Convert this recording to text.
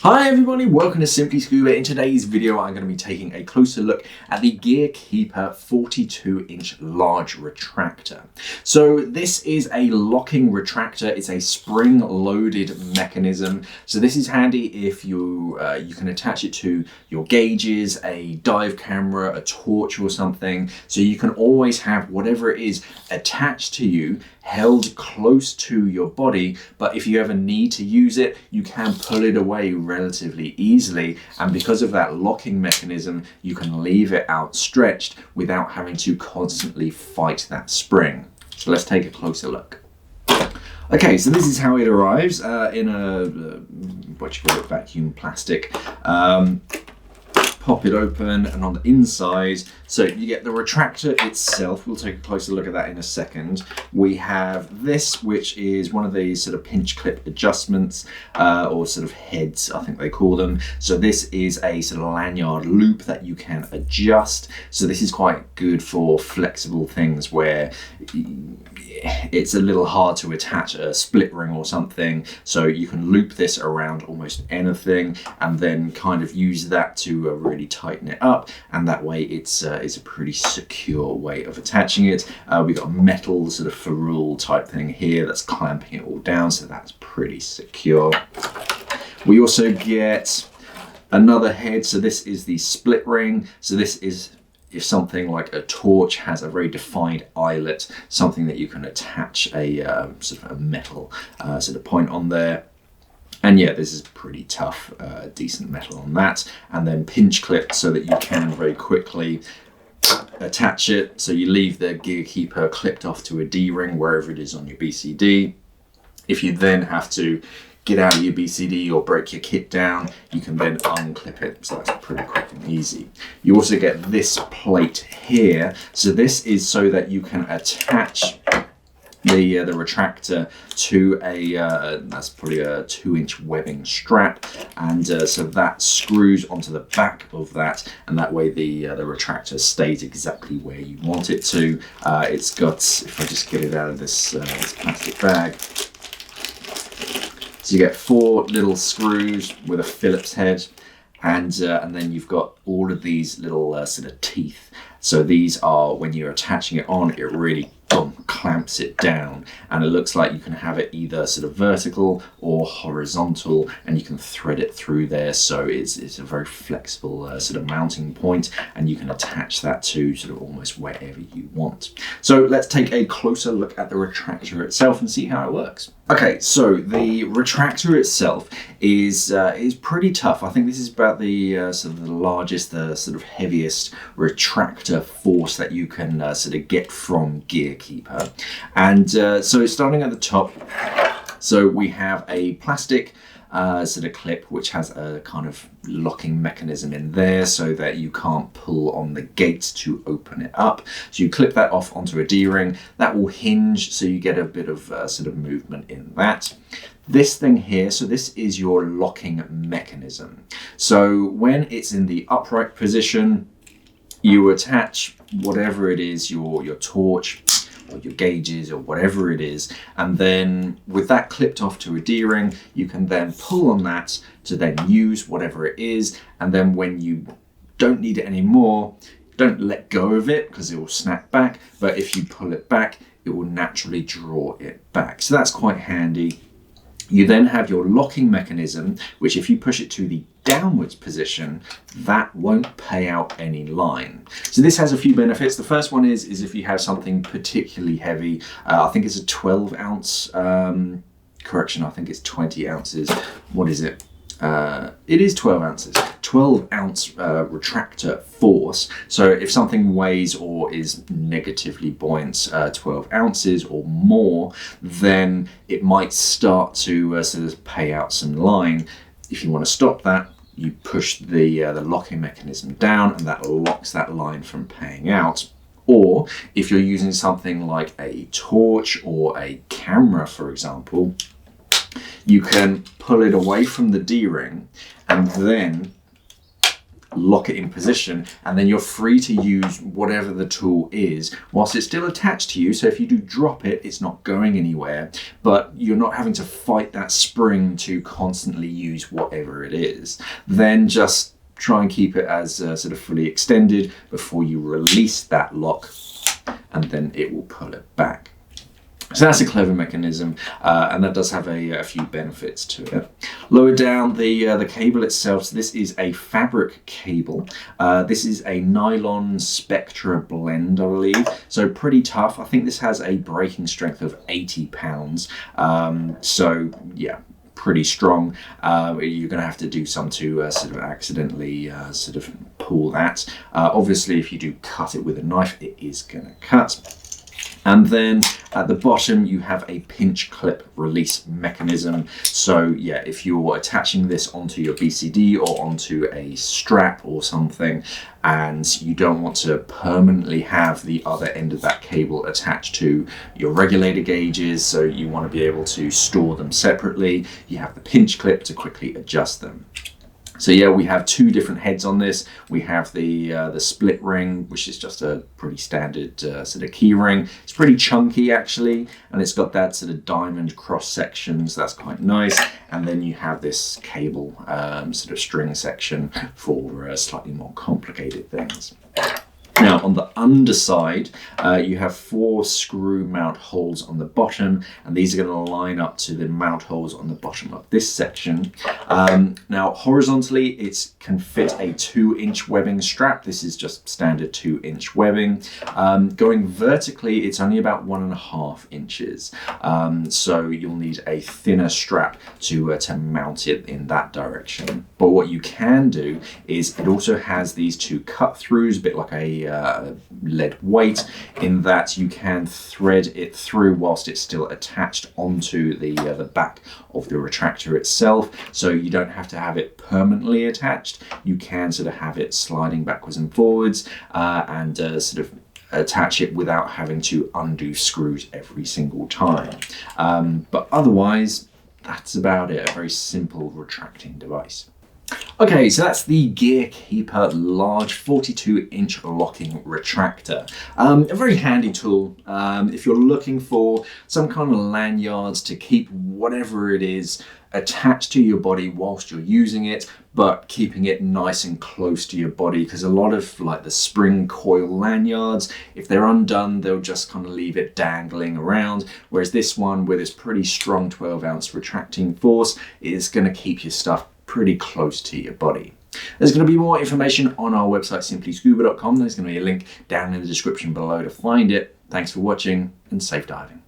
Hi everybody, welcome to Simply Scuba. In today's video I'm going to be taking a closer look at the Gearkeeper 42-inch large retractor. So this is a locking retractor. It's a spring-loaded mechanism. So this is handy if you can attach it to your gauges, a dive camera, a torch or something. So you can always have whatever it is attached to you, held close to your body, but if you ever need to use it, you can pull it away relatively easily, and because of that locking mechanism, you can leave it outstretched without having to constantly fight that spring. So let's take a closer look. Okay, so this is how it arrives in a vacuum plastic. Pop it open, and on the inside, so you get the retractor itself. We'll take a closer look at that in a second. We have this, which is one of these sort of pinch clip adjustments, or sort of heads, I think they call them. So this is a sort of lanyard loop that you can adjust. So this is quite good for flexible things where it's a little hard to attach a split ring or something. So you can loop this around almost anything and then kind of use that to really tighten it up, and that way it's a pretty secure way of attaching it. We've got a metal sort of ferrule type thing here that's clamping it all down, so that's pretty secure. We also get another head. So this is the split ring. So this is if something like a torch has a very defined eyelet, something that you can attach a sort of a metal sort of point on there. And yeah, this is pretty tough, decent metal on that. And then pinch clip so that you can very quickly attach it. So you leave the Gearkeeper clipped off to a D-ring wherever it is on your BCD. If you then have to get out of your BCD or break your kit down, you can then unclip it. So that's pretty quick and easy. You also get this plate here. So this is so that you can attach the retractor to that's probably a 2-inch webbing strap, and so that screws onto the back of that, and that way the retractor stays exactly where you want it to. It's got, if I just get it out of this plastic bag, so you get 4 little screws with a Phillips head, and then you've got all of these little sort of teeth. So these are, when you're attaching it on, it really clamps it down, and it looks like you can have it either sort of vertical or horizontal, and you can thread it through there. So it's a very flexible sort of mounting point, and you can attach that to sort of almost wherever you want. So let's take a closer look at the retractor itself and see how it works. Okay, so the retractor itself is pretty tough. I think this is about the sort of the largest, the sort of heaviest retractor force that you can sort of get from Gearkeeper. And so starting at the top, so we have a plastic sort of clip which has a kind of locking mechanism in there so that you can't pull on the gate to open it up. So you clip that off onto a D-ring, that will hinge, so you get a bit of sort of movement in that. This thing here, so this is your locking mechanism. So when it's in the upright position, you attach whatever it is, your torch or your gauges or whatever it is, and then with that clipped off to a D-ring, you can then pull on that to then use whatever it is, and then when you don't need it anymore, don't let go of it because it will snap back, but if you pull it back, it will naturally draw it back. So that's quite handy. You then have your locking mechanism, which if you push it to the downwards position, that won't pay out any line. So this has a few benefits. The first one is if you have something particularly heavy, I think it's a 12-ounce, correction, I think it's 20 ounces. What is it? It is 12 ounces. 12-ounce retractor force. So if something weighs or is negatively buoyant 12 ounces or more, then it might start to sort of pay out some line. If you want to stop that, you push the locking mechanism down, and that locks that line from paying out. Or if you're using something like a torch or a camera, for example, you can pull it away from the D-ring and then lock it in position, and then you're free to use whatever the tool is whilst it's still attached to you. So if you do drop it, it's not going anywhere, but you're not having to fight that spring to constantly use whatever it is. Then just try and keep it as sort of fully extended before you release that lock, and then it will pull it back. So that's a clever mechanism, and that does have a few benefits to it. Lower down the cable itself, so this is a fabric cable. This is a nylon Spectra blend, I believe, so pretty tough. I think this has a breaking strength of 80 pounds, so yeah, pretty strong. You're going to have to do some to sort of accidentally sort of pull that. Obviously, if you do cut it with a knife, it is going to cut. And then at the bottom, you have a pinch clip release mechanism. So yeah, if you're attaching this onto your BCD or onto a strap or something, and you don't want to permanently have the other end of that cable attached to your regulator gauges, so you want to be able to store them separately, you have the pinch clip to quickly adjust them. So yeah, we have two different heads on this. We have the split ring, which is just a pretty standard sort of key ring. It's pretty chunky actually, and it's got that sort of diamond cross section, so that's quite nice. And then you have this cable sort of string section for slightly more complicated things. Now on the underside, you have 4 screw mount holes on the bottom, and these are going to line up to the mount holes on the bottom of this section. Now horizontally, it can fit a 2-inch webbing strap. This is just standard 2-inch webbing. Going vertically, it's only about 1.5 inches. So you'll need a thinner strap to mount it in that direction. But what you can do is it also has these 2 cut throughs, a bit like a lead weight, in that you can thread it through whilst it's still attached onto the back of the retractor itself. So you don't have to have it permanently attached. You can sort of have it sliding backwards and forwards and sort of attach it without having to undo screws every single time. But otherwise, that's about it. A very simple retracting device. Okay, so that's the Gearkeeper large 42-inch locking retractor. A very handy tool if you're looking for some kind of lanyards to keep whatever it is attached to your body whilst you're using it, but keeping it nice and close to your body, because a lot of like the spring coil lanyards, if they're undone, they'll just kind of leave it dangling around, whereas this one with its pretty strong 12-ounce retracting force is going to keep your stuff pretty close to your body. There's going to be more information on our website, simplyscuba.com. There's going to be a link down in the description below to find it. Thanks for watching, and safe diving.